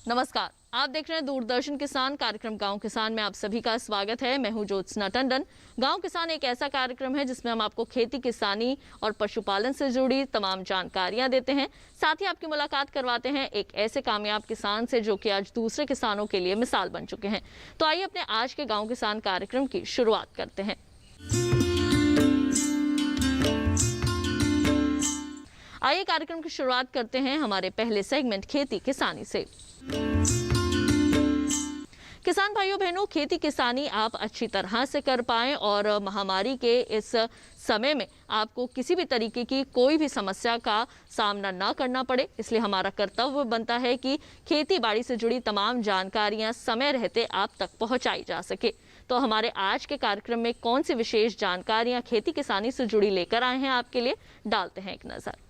नमस्कार, आप देख रहे हैं दूरदर्शन किसान कार्यक्रम गांव किसान में आप सभी का स्वागत है। मैं हूं ज्योत्सना टंडन। गांव किसान एक ऐसा कार्यक्रम है जिसमें हम आपको खेती किसानी और पशुपालन से जुड़ी तमाम जानकारियां देते हैं। साथ ही आपकी मुलाकात करवाते हैं एक ऐसे कामयाब किसान से जो कि आज दूसरे किसानों के लिए मिसाल बन चुके हैं। तो आइए अपने आज के गाँव किसान कार्यक्रम की शुरुआत करते हैं। आइए कार्यक्रम की शुरुआत करते हैं हमारे पहले सेगमेंट खेती किसानी से। किसान भाइयों बहनों, खेती किसानी आप अच्छी तरह से कर पाएं और महामारी के इस समय में आपको किसी भी तरीके की कोई भी समस्या का सामना ना करना पड़े, इसलिए हमारा कर्तव्य बनता है कि खेती बाड़ी से जुड़ी तमाम जानकारियां समय रहते आप तक पहुंचाई जा सके। तो हमारे आज के कार्यक्रम में कौन सी विशेष जानकारियां खेती किसानी से जुड़ी लेकर आए हैं आपके लिए, डालते हैं एक नजर।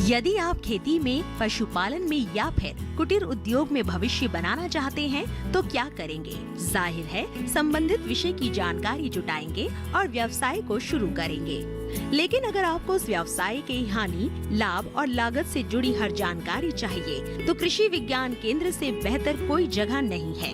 यदि आप खेती में, पशुपालन में या फिर कुटीर उद्योग में भविष्य बनाना चाहते हैं तो क्या करेंगे? जाहिर है संबंधित विषय की जानकारी जुटाएंगे और व्यवसाय को शुरू करेंगे। लेकिन अगर आपको उस व्यवसाय के हानि, लाभ और लागत से जुड़ी हर जानकारी चाहिए तो कृषि विज्ञान केंद्र से बेहतर कोई जगह नहीं है।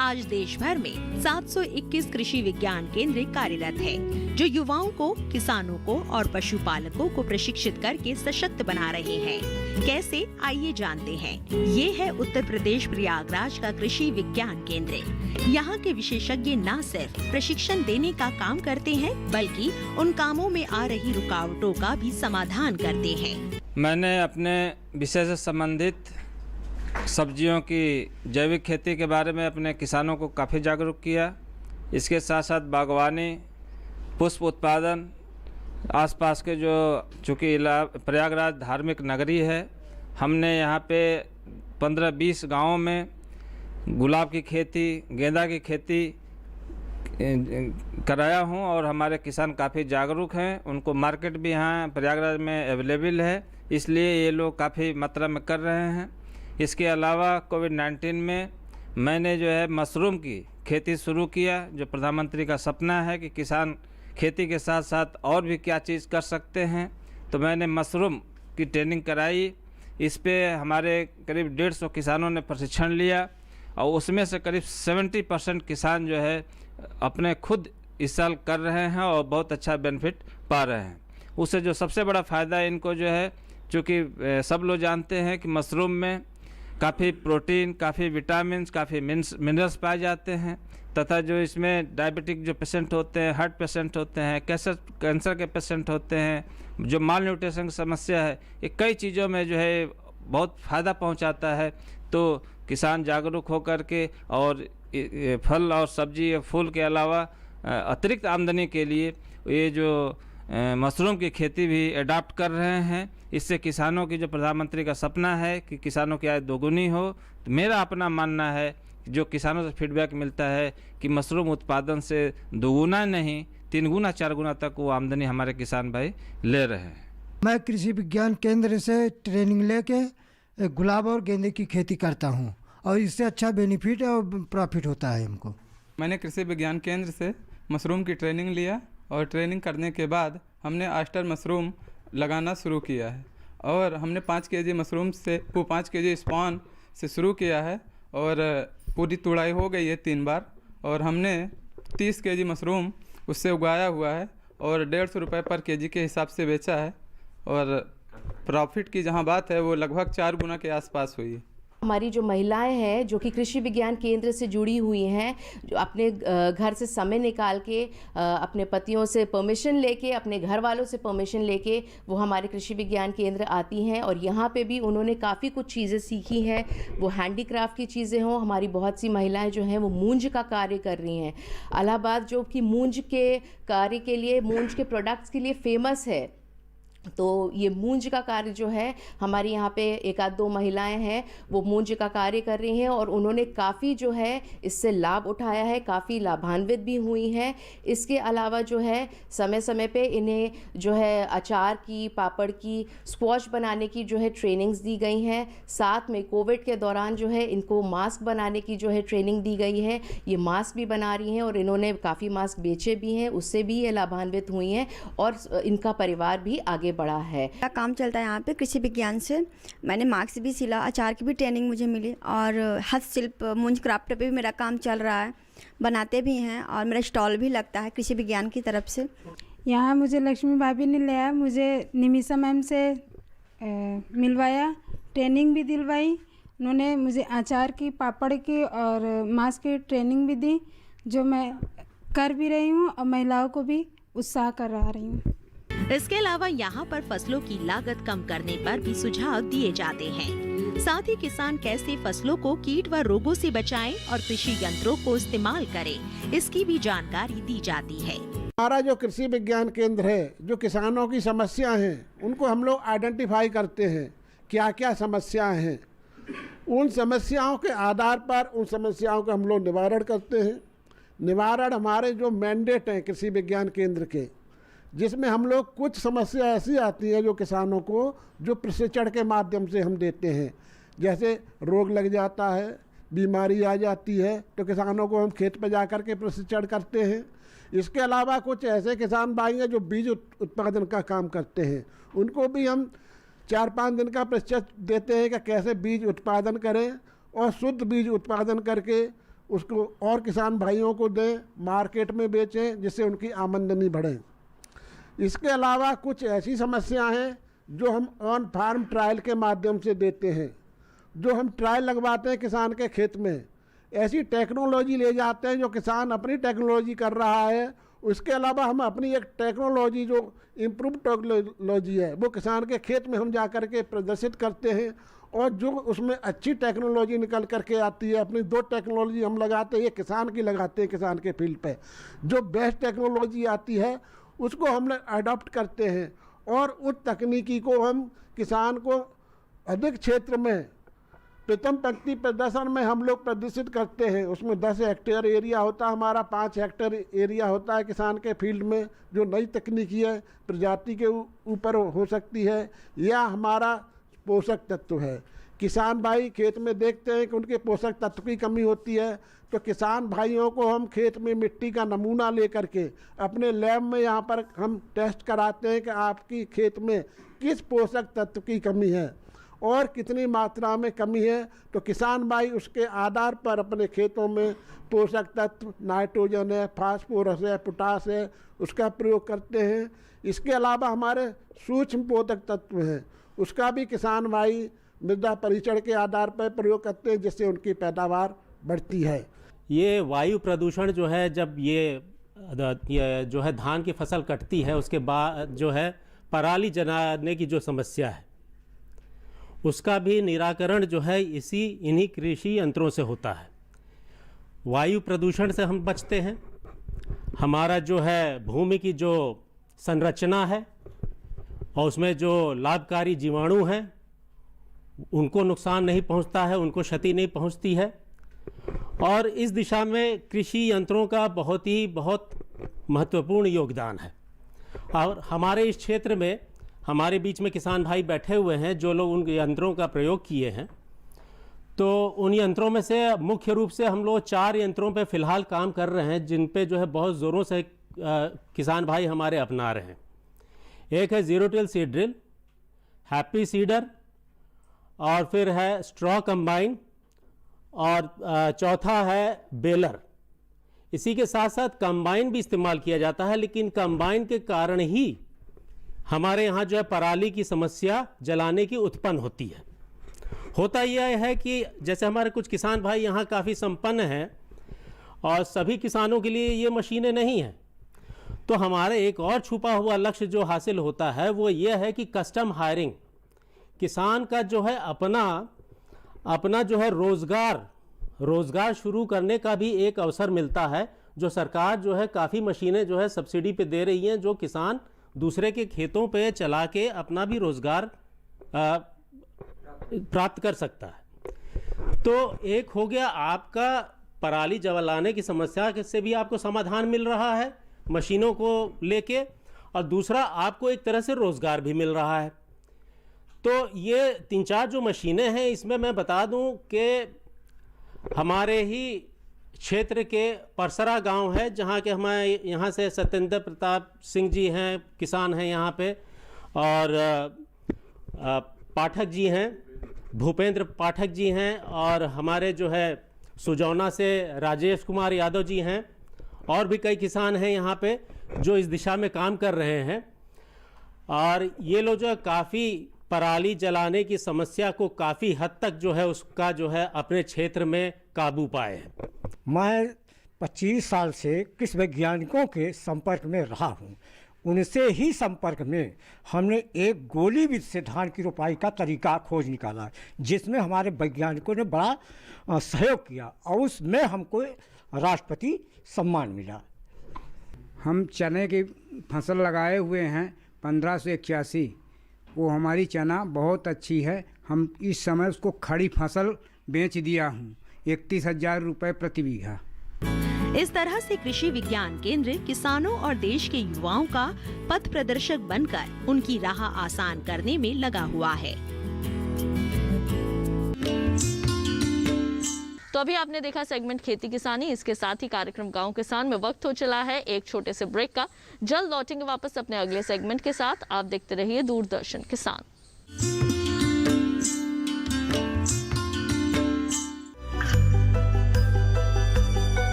आज देश भर में 721 कृषि विज्ञान केंद्र कार्यरत है, जो युवाओं को, किसानों को और पशुपालकों को प्रशिक्षित करके सशक्त बना रहे हैं। कैसे, आइए जानते हैं। ये है उत्तर प्रदेश प्रयागराज का कृषि विज्ञान केंद्र। यहाँ के विशेषज्ञ न सिर्फ प्रशिक्षण देने का काम करते हैं, बल्कि उन कामों में आ रही रुकावटों का भी समाधान करते हैं। मैंने अपने विषय से संबंधित सब्जियों की जैविक खेती के बारे में अपने किसानों को काफ़ी जागरूक किया। इसके साथ साथ बागवानी, पुष्प उत्पादन, आसपास के जो चूँकि प्रयागराज धार्मिक नगरी है, हमने यहाँ पे 15-20 गाँवों में गुलाब की खेती, गेंदा की खेती कराया हूँ और हमारे किसान काफ़ी जागरूक हैं। उनको मार्केट भी यहाँ प्रयागराज में अवेलेबल है, इसलिए ये लोग काफ़ी मात्रा में कर रहे हैं। इसके अलावा कोविड-19 में मैंने जो है मशरूम की खेती शुरू किया, जो प्रधानमंत्री का सपना है कि किसान खेती के साथ साथ और भी क्या चीज़ कर सकते हैं। तो मैंने मशरूम की ट्रेनिंग कराई। इस पे हमारे करीब 150 किसानों ने प्रशिक्षण लिया और उसमें से करीब 70% किसान जो है अपने खुद इस साल कर रहे हैं और बहुत अच्छा बेनिफिट पा रहे हैं। उससे जो सबसे बड़ा फ़ायदा इनको जो है, चूँकि सब लोग जानते हैं कि मशरूम में काफ़ी प्रोटीन, काफ़ी विटामिन्स, काफ़ी मिनरल्स पाए जाते हैं, तथा जो इसमें डायबिटिक जो पेशेंट होते हैं, हार्ट पेशेंट होते हैं, कैंसर के पेशेंट होते हैं, जो माल न्यूट्रिशन की समस्या है, ये कई चीज़ों में जो है बहुत फ़ायदा पहुंचाता है। तो किसान जागरूक होकर के और फल और सब्जी, फूल के अलावा अतिरिक्त आमदनी के लिए ये जो मशरूम की खेती भी अडॉप्ट कर रहे हैं। इससे किसानों की जो प्रधानमंत्री का सपना है कि किसानों की आय दोगुनी हो, तो मेरा अपना मानना है जो किसानों से फीडबैक मिलता है कि मशरूम उत्पादन से दोगुना नहीं 3 गुना 4 गुना तक वो आमदनी हमारे किसान भाई ले रहे हैं। मैं कृषि विज्ञान केंद्र से ट्रेनिंग लेके गुलाब और गेंदे की खेती करता हूँ और इससे अच्छा बेनिफिट और प्रॉफिट होता है हमको। मैंने कृषि विज्ञान केंद्र से मशरूम की ट्रेनिंग लिया और ट्रेनिंग करने के बाद हमने आस्टर मशरूम लगाना शुरू किया है और हमने 5 केजी मशरूम से 5 केजी स्पॉन से शुरू किया है और पूरी तुड़ाई हो गई है 3 बार और हमने 30 केजी मशरूम उससे उगाया हुआ है और 150 रुपये पर केजी के हिसाब से बेचा है और प्रॉफिट की जहां बात है वो लगभग 4 गुना के आसपास हुई है। हमारी जो महिलाएं हैं जो कि कृषि विज्ञान केंद्र से जुड़ी हुई हैं, जो अपने घर से समय निकाल के अपने पतियों से परमिशन लेके, अपने घर वालों से परमिशन लेके वो हमारे कृषि विज्ञान केंद्र आती हैं और यहाँ पे भी उन्होंने काफ़ी कुछ चीज़ें सीखी हैं। वो हैंडीक्राफ्ट की चीज़ें हों, हमारी बहुत सी महिलाएं जो हैं वो मूंज का कार्य कर रही हैं। इलाहाबाद जो कि मूंज के कार्य के लिए, मूंज के प्रोडक्ट्स के लिए फेमस है, तो ये मूंज का कार्य जो है, हमारी यहाँ पे एक आध दो महिलाएं हैं वो मूंज का कार्य कर रही हैं और उन्होंने काफ़ी जो है इससे लाभ उठाया है, काफ़ी लाभान्वित भी हुई हैं। इसके अलावा जो है समय समय पे इन्हें जो है अचार की, पापड़ की, स्क्वॉश बनाने की जो है ट्रेनिंग्स दी गई हैं। साथ में कोविड के दौरान जो है इनको मास्क बनाने की जो है ट्रेनिंग दी गई है। ये मास्क भी बना रही हैं और इन्होंने काफ़ी मास्क बेचे भी हैं, उससे भी ये लाभान्वित हुई हैं और इनका परिवार भी आगे बढ़ा है। मेरा काम चलता है यहाँ पे कृषि विज्ञान से। मैंने मास्क भी सिला, अचार की भी ट्रेनिंग मुझे मिली और हस्तशिल्प मूंज क्राफ्ट पे भी मेरा काम चल रहा है, बनाते भी हैं और मेरा स्टॉल भी लगता है कृषि विज्ञान की तरफ से। यहाँ मुझे लक्ष्मी भाभी ने लिया, मुझे निमिषा मैम से मिलवाया, ट्रेनिंग भी दिलवाई। उन्होंने मुझे अचार की, पापड़ की और मास्क की ट्रेनिंग भी दी, जो मैं कर भी रही हूँ और महिलाओं को भी उत्साह करा रही हूँ। इसके अलावा यहाँ पर फसलों की लागत कम करने पर भी सुझाव दिए जाते हैं। साथ ही किसान कैसे फसलों को कीट व रोगों से बचाएं और कृषि यंत्रों को इस्तेमाल करें, इसकी भी जानकारी दी जाती है। हमारा जो कृषि विज्ञान केंद्र है, जो किसानों की समस्या हैं उनको हम लोग आइडेंटिफाई करते हैं, क्या क्या समस्याएं हैं। उन समस्याओं के आधार पर उन समस्याओं का हम लोग निवारण करते हैं। निवारण हमारे जो मैंडेट हैं कृषि विज्ञान केंद्र के, जिसमें हम लोग कुछ समस्या ऐसी आती है जो किसानों को जो प्रशिक्षण के माध्यम से हम देते हैं। जैसे रोग लग जाता है, बीमारी आ जाती है, तो किसानों को हम खेत पर जा कर के प्रशिक्षण करते हैं। इसके अलावा कुछ ऐसे किसान भाई हैं जो बीज उत्पादन का काम करते हैं, उनको भी हम 4-5 दिन का प्रशिक्षण देते हैं कि कैसे बीज उत्पादन करें और शुद्ध बीज उत्पादन करके उसको और किसान भाइयों को दें, मार्केट में बेचें, जिससे उनकी आमदनी बढ़े। इसके अलावा कुछ ऐसी समस्याएं हैं जो हम ऑन फार्म ट्रायल के माध्यम से देते हैं, जो हम ट्रायल लगवाते हैं किसान के खेत में। ऐसी टेक्नोलॉजी ले जाते हैं जो किसान अपनी टेक्नोलॉजी कर रहा है, उसके अलावा हम अपनी एक टेक्नोलॉजी जो इम्प्रूव टेक्नोलॉजी है वो किसान के खेत में हम जा कर के प्रदर्शित करते हैं और जो उसमें अच्छी टेक्नोलॉजी निकल करके आती है, अपनी 2 टेक्नोलॉजी हम लगाते हैं, ये किसान की लगाते हैं किसान के फील्ड पे। जो बेस्ट टेक्नोलॉजी आती है उसको हम लोग अडॉप्ट करते हैं और उस तकनीकी को हम किसान को अधिक क्षेत्र में प्रथम पंक्ति प्रदर्शन में हम लोग प्रदर्शित करते हैं। उसमें 10 हेक्टेयर एरिया होता है हमारा, 5 हेक्टेयर एरिया होता है किसान के फील्ड में। जो नई तकनीकी है, प्रजाति के ऊपर हो सकती है या हमारा पोषक तत्व है। किसान भाई खेत में देखते हैं कि उनके पोषक तत्व की कमी होती है, तो किसान भाइयों को हम खेत में मिट्टी का नमूना ले करके अपने लैब में यहाँ पर हम टेस्ट कराते हैं कि आपकी खेत में किस पोषक तत्व की कमी है और कितनी मात्रा में कमी है। तो किसान भाई उसके आधार पर अपने खेतों में पोषक तत्व, नाइट्रोजन है, फास्फोरस है, पोटास है, उसका प्रयोग करते हैं। इसके अलावा हमारे सूक्ष्म पोषक तत्व हैं, उसका भी किसान भाई मृदा परीक्षण के आधार पर प्रयोग करते हैं, जिससे उनकी पैदावार बढ़ती है। ये वायु प्रदूषण जो है, जब ये जो है धान की फसल कटती है उसके बाद जो है पराली जलाने की जो समस्या है, उसका भी निराकरण जो है इन्हीं कृषि यंत्रों से होता है। वायु प्रदूषण से हम बचते हैं, हमारा जो है भूमि की जो संरचना है और उसमें जो लाभकारी जीवाणु हैं उनको नुकसान नहीं पहुंचता है, उनको क्षति नहीं पहुंचती है। और इस दिशा में कृषि यंत्रों का बहुत महत्वपूर्ण योगदान है। और हमारे इस क्षेत्र में हमारे बीच में किसान भाई बैठे हुए हैं जो लोग उन यंत्रों का प्रयोग किए हैं। तो उन यंत्रों में से मुख्य रूप से हम लोग 4 यंत्रों पे फ़िलहाल काम कर रहे हैं, जिन पे जो है बहुत ज़ोरों से किसान भाई हमारे अपना रहे हैं। एक है zero till seed drill, happy seeder, और फिर है स्ट्रॉ कंबाइन, और चौथा है बेलर। इसी के साथ साथ कंबाइन भी इस्तेमाल किया जाता है, लेकिन कंबाइन के कारण ही हमारे यहाँ जो है पराली की समस्या जलाने की उत्पन्न होती है। होता यह है कि जैसे हमारे कुछ किसान भाई यहाँ काफ़ी संपन्न हैं और सभी किसानों के लिए ये मशीनें नहीं हैं, तो हमारे एक और छुपा हुआ लक्ष्य जो हासिल होता है वो ये है कि कस्टम हायरिंग, किसान का जो है अपना जो है रोज़गार शुरू करने का भी एक अवसर मिलता है, जो सरकार जो है काफ़ी मशीनें जो है सब्सिडी पे दे रही हैं, जो किसान दूसरे के खेतों पे चला के अपना भी रोजगार प्राप्त कर सकता है। तो एक हो गया आपका पराली जलाने की समस्या से भी आपको समाधान मिल रहा है मशीनों को लेके, और दूसरा आपको एक तरह से रोजगार भी मिल रहा है। तो ये 3-4 जो मशीनें हैं, इसमें मैं बता दूं कि हमारे ही क्षेत्र के परसरा गांव है, जहां के हमारे यहाँ से सत्येंद्र प्रताप सिंह जी हैं, किसान हैं यहाँ पे, और पाठक जी हैं, भूपेंद्र पाठक जी हैं, और हमारे जो है सुजौना से राजेश कुमार यादव जी हैं, और भी कई किसान हैं यहाँ पे जो इस दिशा में काम कर रहे हैं। और ये लोग जो है काफ़ी पराली जलाने की समस्या को काफ़ी हद तक जो है उसका जो है अपने क्षेत्र में काबू पाए हैं। मैं 25 साल से कृषि वैज्ञानिकों के संपर्क में रहा हूँ। उनसे ही संपर्क में हमने एक गोली विधि से धान की रोपाई का तरीका खोज निकाला, जिसमें हमारे वैज्ञानिकों ने बड़ा सहयोग किया और उसमें हमको राष्ट्रपति सम्मान मिला। हम चने की फसल लगाए हुए हैं 1581। वो हमारी चना बहुत अच्छी है। हम इस समय उसको खड़ी फसल बेच दिया हूँ 31,000 रुपये प्रति बीघा। इस तरह से कृषि विज्ञान केंद्र किसानों और देश के युवाओं का पथ प्रदर्शक बनकर उनकी राह आसान करने में लगा हुआ है। तो अभी आपने देखा सेगमेंट खेती किसानी। इसके साथ ही कार्यक्रम गांव किसान में वक्त हो चला है एक छोटे से ब्रेक का। जल्द लौटेंगे वापस अपने अगले सेगमेंट के साथ। आप देखते रहिए दूरदर्शन किसान।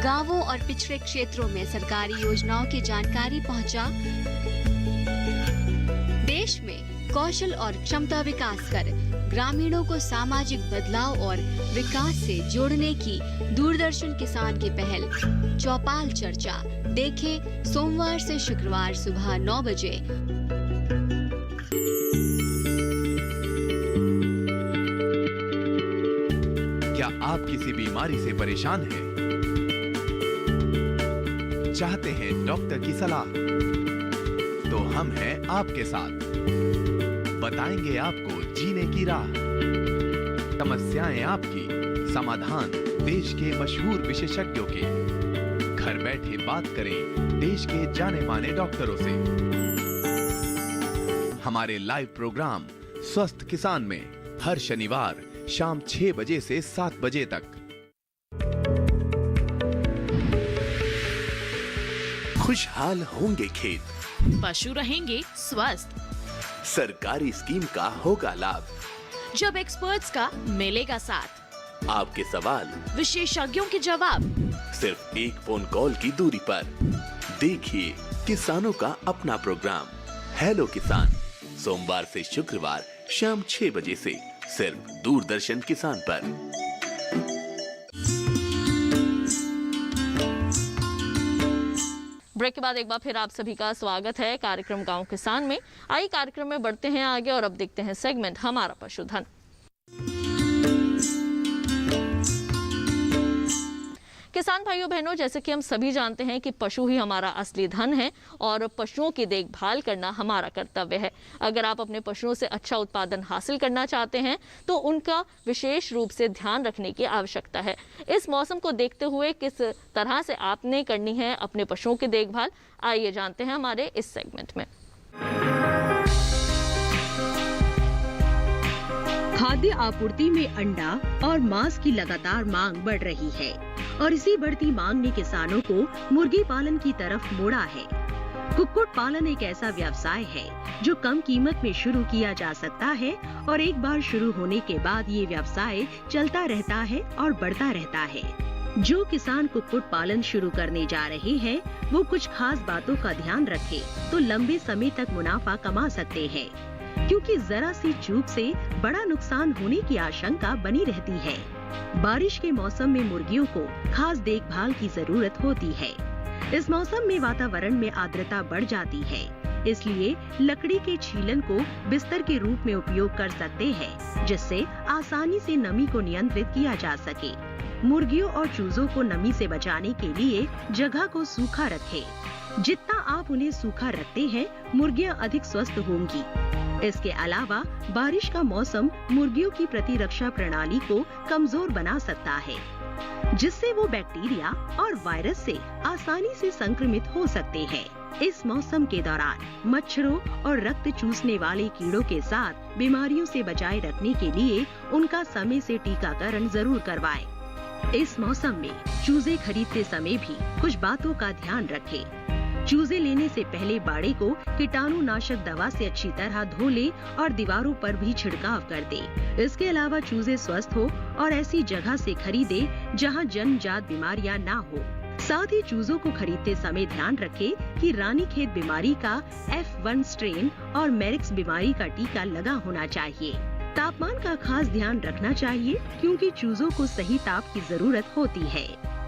गांवों और पिछड़े क्षेत्रों में सरकारी योजनाओं की जानकारी पहुंचा। देश में कौशल और क्षमता विकास कर ग्रामीणों को सामाजिक बदलाव और विकास से जोड़ने की दूरदर्शन किसान की पहल चौपाल चर्चा देखें सोमवार से शुक्रवार सुबह 9 बजे। क्या आप किसी बीमारी से परेशान हैं? चाहते हैं डॉक्टर की सलाह? तो हम हैं आपके साथ, बताएंगे आपको जीने की राह। समस्याएं आपकी, समाधान देश के मशहूर विशेषज्ञों के। घर बैठे बात करें देश के जाने माने डॉक्टरों से। हमारे लाइव प्रोग्राम स्वस्थ किसान में हर शनिवार शाम 6 बजे से 7 बजे तक। खुशहाल होंगे खेत, पशु रहेंगे स्वस्थ, सरकारी स्कीम का होगा लाभ, जब एक्सपर्ट्स का मिलेगा साथ, आपके सवाल विशेषज्ञों के जवाब, सिर्फ एक फोन कॉल की दूरी पर। देखिए किसानों का अपना प्रोग्राम हेलो किसान, सोमवार से शुक्रवार शाम 6 बजे से सिर्फ दूरदर्शन किसान पर। ब्रेक के बाद एक बार फिर आप सभी का स्वागत है कार्यक्रम गांव किसान में। आइए कार्यक्रम में बढ़ते हैं आगे और अब देखते हैं सेगमेंट हमारा पशुधन। किसान भाइयों बहनों, जैसे कि हम सभी जानते हैं कि पशु ही हमारा असली धन है और पशुओं की देखभाल करना हमारा कर्तव्य है। अगर आप अपने पशुओं से अच्छा उत्पादन हासिल करना चाहते हैं तो उनका विशेष रूप से ध्यान रखने की आवश्यकता है। इस मौसम को देखते हुए किस तरह से आपने करनी है अपने पशुओं की देखभाल, आइए जानते हैं हमारे इस सेगमेंट में। खाद्य आपूर्ति में अंडा और मांस की लगातार मांग बढ़ रही है और इसी बढ़ती मांग ने किसानों को मुर्गी पालन की तरफ मोड़ा है। कुक्कुट पालन एक ऐसा व्यवसाय है जो कम कीमत में शुरू किया जा सकता है और एक बार शुरू होने के बाद ये व्यवसाय चलता रहता है और बढ़ता रहता है। जो किसान कुक्कुट पालन शुरू करने जा रहे हैं वो कुछ खास बातों का ध्यान रखें तो लंबे समय तक मुनाफा कमा सकते हैं, क्योंकि जरा सी चूक से बड़ा नुकसान होने की आशंका बनी रहती है। बारिश के मौसम में मुर्गियों को खास देखभाल की जरूरत होती है। इस मौसम में वातावरण में आर्द्रता बढ़ जाती है, इसलिए लकड़ी के छीलन को बिस्तर के रूप में उपयोग कर सकते हैं, जिससे आसानी से नमी को नियंत्रित किया जा सके। मुर्गियों और चूजों को नमी से बचाने के लिए जगह को सूखा रखें। जितना आप उन्हें सूखा रखते हैं, मुर्गियां अधिक स्वस्थ होंगी। इसके अलावा बारिश का मौसम मुर्गियों की प्रतिरक्षा प्रणाली को कमजोर बना सकता है, जिससे वो बैक्टीरिया और वायरस से आसानी से संक्रमित हो सकते हैं। इस मौसम के दौरान मच्छरों और रक्त चूसने वाले कीड़ों के साथ बीमारियों से बचाए रखने के लिए उनका समय से टीकाकरण जरूर करवाएं। इस मौसम में चूजे खरीदते समय भी कुछ बातों का ध्यान रखें। चूजे लेने से पहले बाड़े को कीटाणुनाशक दवा से अच्छी तरह धो ले और दीवारों पर भी छिड़काव कर दे। इसके अलावा चूजे स्वस्थ हो और ऐसी जगह से खरीदे जहां जन्मजात बीमारियां ना हो। साथ ही चूजों को खरीदते समय ध्यान रखें कि रानीखेत बीमारी का F1 स्ट्रेन और मेरिक्स बीमारी का टीका लगा होना चाहिए। तापमान का खास ध्यान रखना चाहिए क्योंकि चूजों को सही ताप की जरूरत होती है।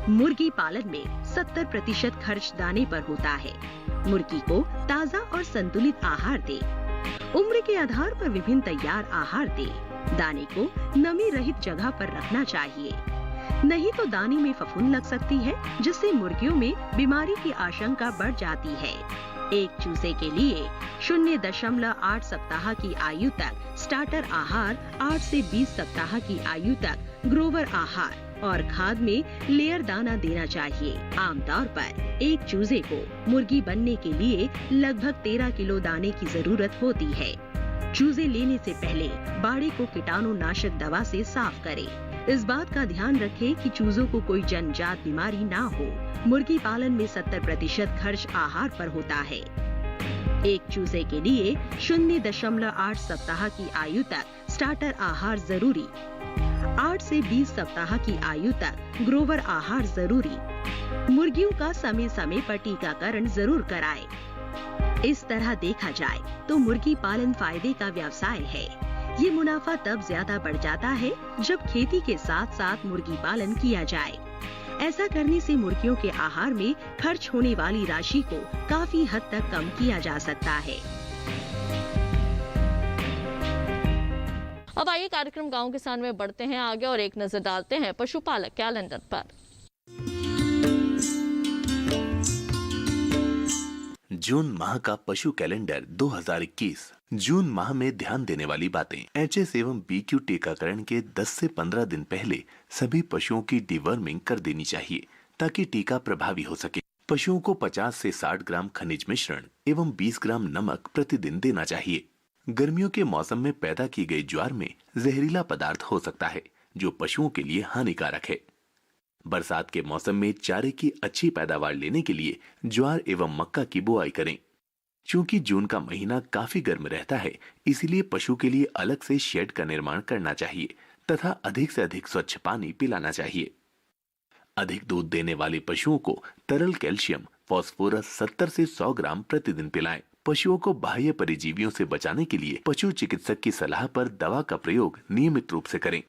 मुर्गी पालन में 70% खर्च दाने पर होता है। मुर्गी को ताज़ा और संतुलित आहार दे। उम्र के आधार पर विभिन्न तैयार आहार दे। दाने को नमी रहित जगह पर रखना चाहिए, नहीं तो दाने में फफूंद लग सकती है, जिससे मुर्गियों में बीमारी की आशंका बढ़ जाती है। एक चूजे के लिए 0.8 सप्ताह की आयु तक स्टार्टर आहार, 8 से 20 सप्ताह की आयु तक ग्रोवर आहार और खाद में लेयर दाना देना चाहिए। आमतौर पर एक चूजे को मुर्गी बनने के लिए लगभग 13 किलो दाने की जरूरत होती है। चूजे लेने से पहले बाड़े को कीटाणुनाशक दवा से साफ करें। इस बात का ध्यान रखें कि चूजों को कोई जन्मजात बीमारी ना हो। मुर्गी पालन में 70% खर्च आहार पर होता है। एक चूजे के लिए 0.8 सप्ताह की आयु तक स्टार्टर आहार जरूरी, 8 से 20 सप्ताह की आयु तक ग्रोवर आहार जरूरी। मुर्गियों का समय समय पर टीकाकरण जरूर कराएं। इस तरह देखा जाए तो मुर्गी पालन फायदे का व्यवसाय है। ये मुनाफा तब ज्यादा बढ़ जाता है जब खेती के साथ साथ मुर्गी पालन किया जाए। ऐसा करने से मुर्गियों के आहार में खर्च होने वाली राशि को काफी हद तक कम किया जा सकता है। अब आइए कार्यक्रम गांव किसान में बढ़ते हैं आगे और एक नजर डालते हैं पशुपालक कैलेंडर पर। जून माह का पशु कैलेंडर 2021। जून माह में ध्यान देने वाली बातें। HS एवं BQ टीकाकरण के 10 से 15 दिन पहले सभी पशुओं की डिवर्मिंग कर देनी चाहिए ताकि टीका प्रभावी हो सके। पशुओं को 50 से 60 ग्राम खनिज मिश्रण एवं 20 ग्राम नमक प्रतिदिन देना चाहिए। गर्मियों के मौसम में पैदा की गई ज्वार में जहरीला पदार्थ हो सकता है जो पशुओं के लिए हानिकारक है। बरसात के मौसम में चारे की अच्छी पैदावार लेने के लिए ज्वार एवं मक्का की बुआई करें। चूंकि जून का महीना काफी गर्म रहता है, इसीलिए पशु के लिए अलग से शेड का निर्माण करना चाहिए तथा अधिक से अधिक स्वच्छ पानी पिलाना चाहिए। अधिक दूध देने वाले पशुओं को तरल कैल्शियम, फास्फोरस 70 से 100 ग्राम प्रतिदिन पिलाएं। पशुओं को बाह्य परिजीवियों से बचाने के लिए पशु चिकित्सक की सलाह पर दवा का प्रयोग नियमित रूप से करें।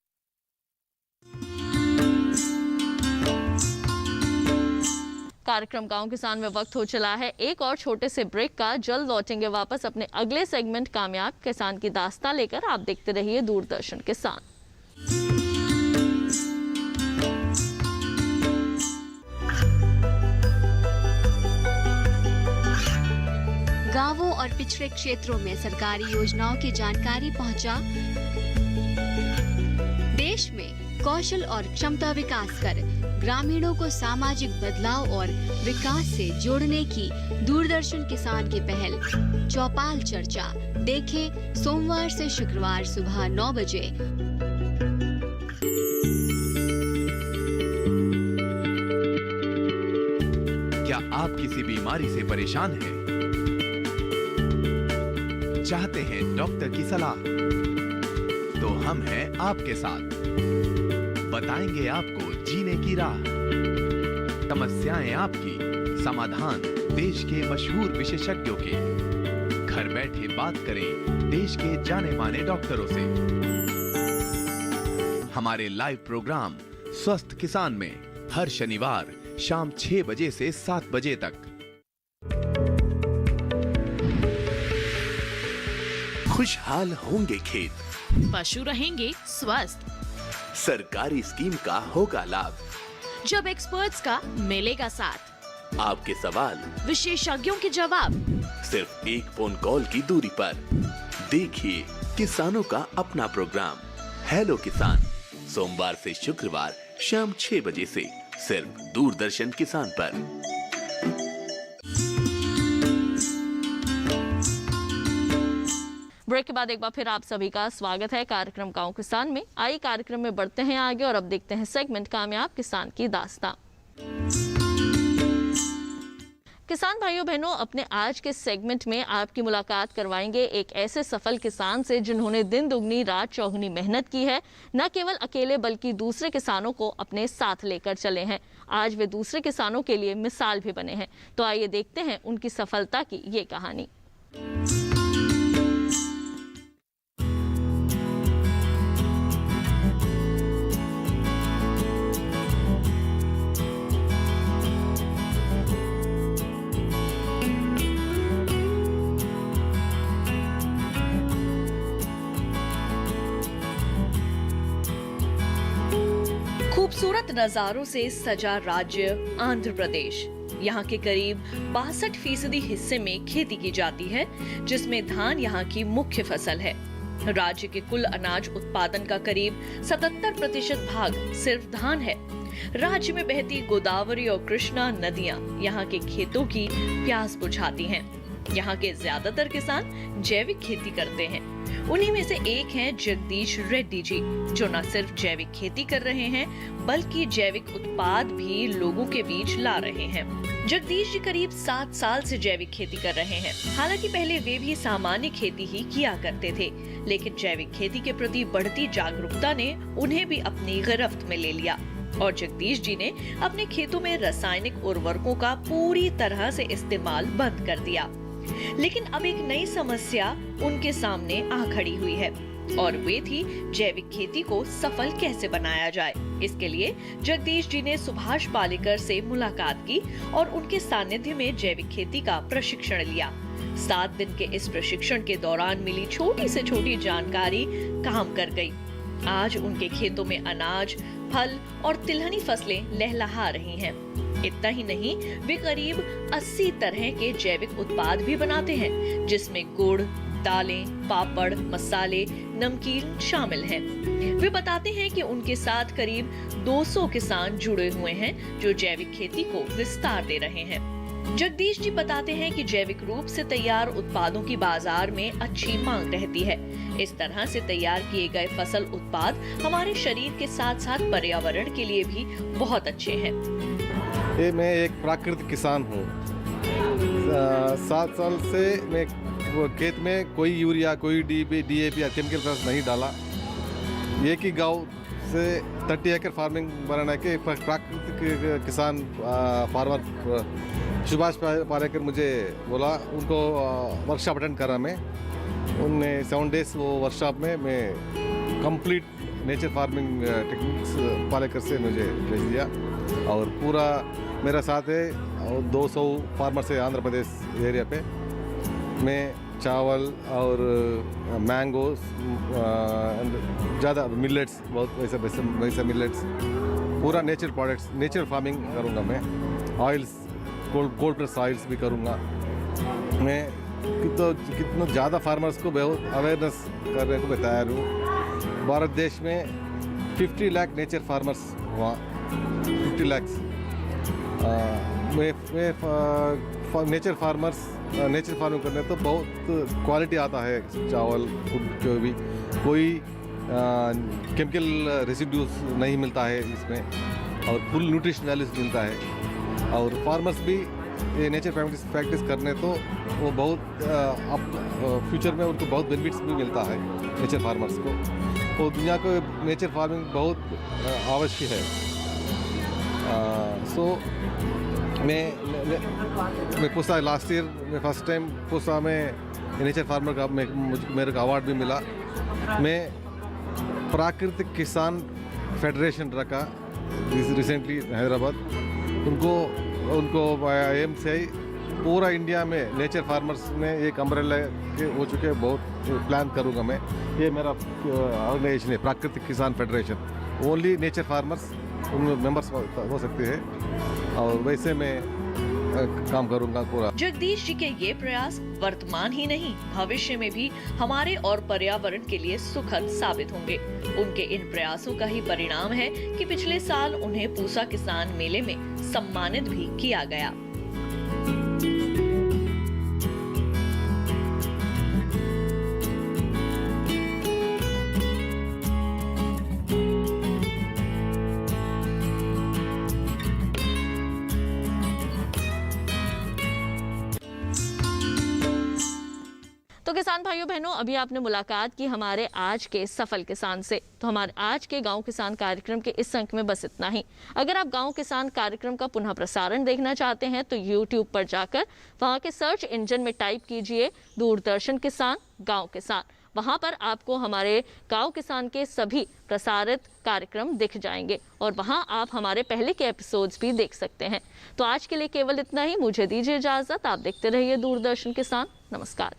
कार्यक्रम गांव किसान में वक्त हो चला है एक और छोटे से ब्रेक का। जल्द लौटेंगे वापस अपने अगले सेगमेंट कामयाब किसान की दास्तां लेकर। आप देखते रहिए दूरदर्शन किसान। गांवों और पिछड़े क्षेत्रों में सरकारी योजनाओं की जानकारी पहुंचा। देश में कौशल और क्षमता विकास कर ग्रामीणों को सामाजिक बदलाव और विकास से जोड़ने की दूरदर्शन किसान की पहल चौपाल चर्चा देखें सोमवार से शुक्रवार सुबह 9 बजे। क्या आप किसी बीमारी से परेशान हैं? चाहते हैं डॉक्टर की सलाह? तो हम हैं आपके साथ, बताएंगे आपको जीने की राह। समस्याएं आपकी, समाधान देश के मशहूर विशेषज्ञों के। घर बैठे बात करें देश के जाने माने डॉक्टरों से। हमारे लाइव प्रोग्राम स्वस्थ किसान में हर शनिवार शाम 6 बजे से 7 बजे तक। खुशहाल होंगे खेत, पशु रहेंगे स्वस्थ, सरकारी स्कीम का होगा लाभ। जब एक्सपर्ट्स का मिलेगा साथ, आपके सवाल, विशेषज्ञों के जवाब, सिर्फ एक फोन कॉल की दूरी पर। देखिए किसानों का अपना प्रोग्राम हेलो किसान, सोमवार से शुक्रवार शाम 6 बजे से सिर्फ दूरदर्शन किसान पर। ब्रेक के बाद एक बार फिर आप सभी का स्वागत है कार्यक्रम गांव किसान में। आइए कार्यक्रम में बढ़ते हैं आगे और अब देखते हैं सेगमेंट कामयाब किसान की दास्तां। किसान भाइयों बहनों, अपने आज के सेगमेंट में आपकी मुलाकात करवाएंगे एक ऐसे सफल किसान से जिन्होंने दिन दुगनी रात चौगुनी मेहनत की है। न केवल अकेले बल्कि दूसरे किसानों को अपने साथ लेकर चले हैं। आज वे दूसरे किसानों के लिए मिसाल भी बने हैं। तो आइए देखते हैं उनकी सफलता की ये कहानी। खूबसूरत नजारों से सजा राज्य आंध्र प्रदेश। यहाँ के करीब 62% हिस्से में खेती की जाती है, जिसमें धान यहाँ की मुख्य फसल है। राज्य के कुल अनाज उत्पादन का करीब 77% भाग सिर्फ धान है। राज्य में बहती गोदावरी और कृष्णा नदियाँ यहाँ के खेतों की प्यास बुझाती हैं। यहाँ के ज्यादातर किसान जैविक खेती करते हैं। उन्हीं में से एक हैं जगदीश रेड्डी जी, जो न सिर्फ जैविक खेती कर रहे हैं बल्कि जैविक उत्पाद भी लोगों के बीच ला रहे हैं। जगदीश जी करीब 7 साल से जैविक खेती कर रहे हैं। हालांकि पहले वे भी सामान्य खेती ही किया करते थे, लेकिन जैविक खेती के प्रति बढ़ती जागरूकता ने उन्हें भी अपनी गिरफ्त में ले लिया और जगदीश जी ने अपने खेतों में रासायनिक उर्वरकों का पूरी तरह से इस्तेमाल बंद कर दिया। लेकिन अब एक नई समस्या उनके सामने आ खड़ी हुई है और वे थी जैविक खेती को सफल कैसे बनाया जाए। इसके लिए जगदीश जी ने सुभाष पालेकर से मुलाकात की और उनके सानिध्य में जैविक खेती का प्रशिक्षण लिया। 7 दिन के इस प्रशिक्षण के दौरान मिली छोटी से छोटी जानकारी काम कर गई। आज उनके खेतों में अनाज, फल और तिलहनी फसलें लहलहा रही हैं। इतना ही नहीं, वे करीब 80 तरह के जैविक उत्पाद भी बनाते हैं, जिसमें गुड़, दालें, पापड़, मसाले, नमकीन शामिल हैं। वे बताते हैं कि उनके साथ करीब 200 किसान जुड़े हुए हैं जो जैविक खेती को विस्तार दे रहे हैं। जगदीश जी बताते हैं कि जैविक रूप से तैयार उत्पादों की बाजार में अच्छी मांग रहती है। इस तरह से तैयार किए गए फसल उत्पाद हमारे शरीर के साथ साथ पर्यावरण के लिए भी बहुत अच्छे हैं। मैं एक प्राकृतिक किसान हूँ। 7 साल से मैं खेत में कोई यूरिया, कोई DAP या केमिकल खाद नहीं डाला। एक ही गांव से 30 एकड़ फार्मिंग बनाने के प्राकृतिक किसान फार्मर सुभाष पालेकर मुझे बोला, उनको वर्कशॉप अटेंड करा मैं। उनने 7 डेज वो वर्कशॉप में मैं complete nature farming techniques Palekar से मुझे भेज दिया और पूरा मेरा साथ है और 200 फार्मर्स है आंध्र प्रदेश एरिया पे। मैं चावल और मैंगोस, ज़्यादा मिलेट्स, बहुत वैसा मिलेट्स, पूरा नेचुरल प्रोडक्ट्स, नेचुरल फार्मिंग करूँगा मैं। ऑयल्स, कोल्ड प्रेस ऑयल्स भी करूँगा मैं। कितना ज़्यादा फार्मर्स को बहुत अवेयरनेस करने को मैं तैयार हूँ। भारत देश में 50 लाख नेचर फार्मर्स हुआ, 50 लाख। मैं नेचर फार्मिंग करने तो बहुत क्वालिटी आता है चावल फूड के भी, कोई केमिकल रेसिड्यूज नहीं मिलता है इसमें और फुल न्यूट्रिशन वैल्यूज मिलता है। और फार्मर्स भी ये नेचर प्रैक्टिस करने तो वो बहुत फ्यूचर में उनको बहुत बेनिफिट्स भी मिलता है नेचर फार्मर्स को। तो दुनिया को नेचर फार्मिंग बहुत आवश्यक है। सो मैं पूसा लास्ट ईयर में फर्स्ट टाइम पूसा में नेचर फार्मर का मेरे को अवार्ड भी मिला। मैं प्राकृतिक किसान फेडरेशन रखा रिसेंटली हैदराबाद, उनको एम से पूरा इंडिया में नेचर फार्मर्स में एक अम्ब्रेला हो चुके, बहुत प्लान करूँगा मैं। ये मेरा ऑर्गेनाइजेशन है प्राकृतिक किसान फेडरेशन। ओनली नेचर फार्मर्स उनमें मेंबर्स हो सकते हैं और वैसे मैं काम करूंगा पूरा। जगदीश जी के ये प्रयास वर्तमान ही नहीं भविष्य में भी हमारे और पर्यावरण के लिए सुखद साबित होंगे। उनके इन प्रयासों का ही परिणाम है कि पिछले साल उन्हें पूसा किसान मेले में सम्मानित भी किया गया। तो किसान भाइयों बहनों, अभी आपने मुलाकात की हमारे आज के सफल किसान से। तो हमारे आज के गांव किसान कार्यक्रम के इस अंक में बस इतना ही। अगर आप गांव किसान कार्यक्रम का पुनः प्रसारण देखना चाहते हैं तो YouTube पर जाकर वहां के सर्च इंजन में टाइप कीजिए दूरदर्शन किसान गांव किसान। वहां पर आपको हमारे गांव किसान के सभी प्रसारित कार्यक्रम दिख जाएंगे और वहां आप हमारे पहले के एपिसोड्स भी देख सकते हैं। तो आज के लिए केवल इतना ही। मुझे दीजिए इजाजत। आप देखते रहिए दूरदर्शन किसान। नमस्कार।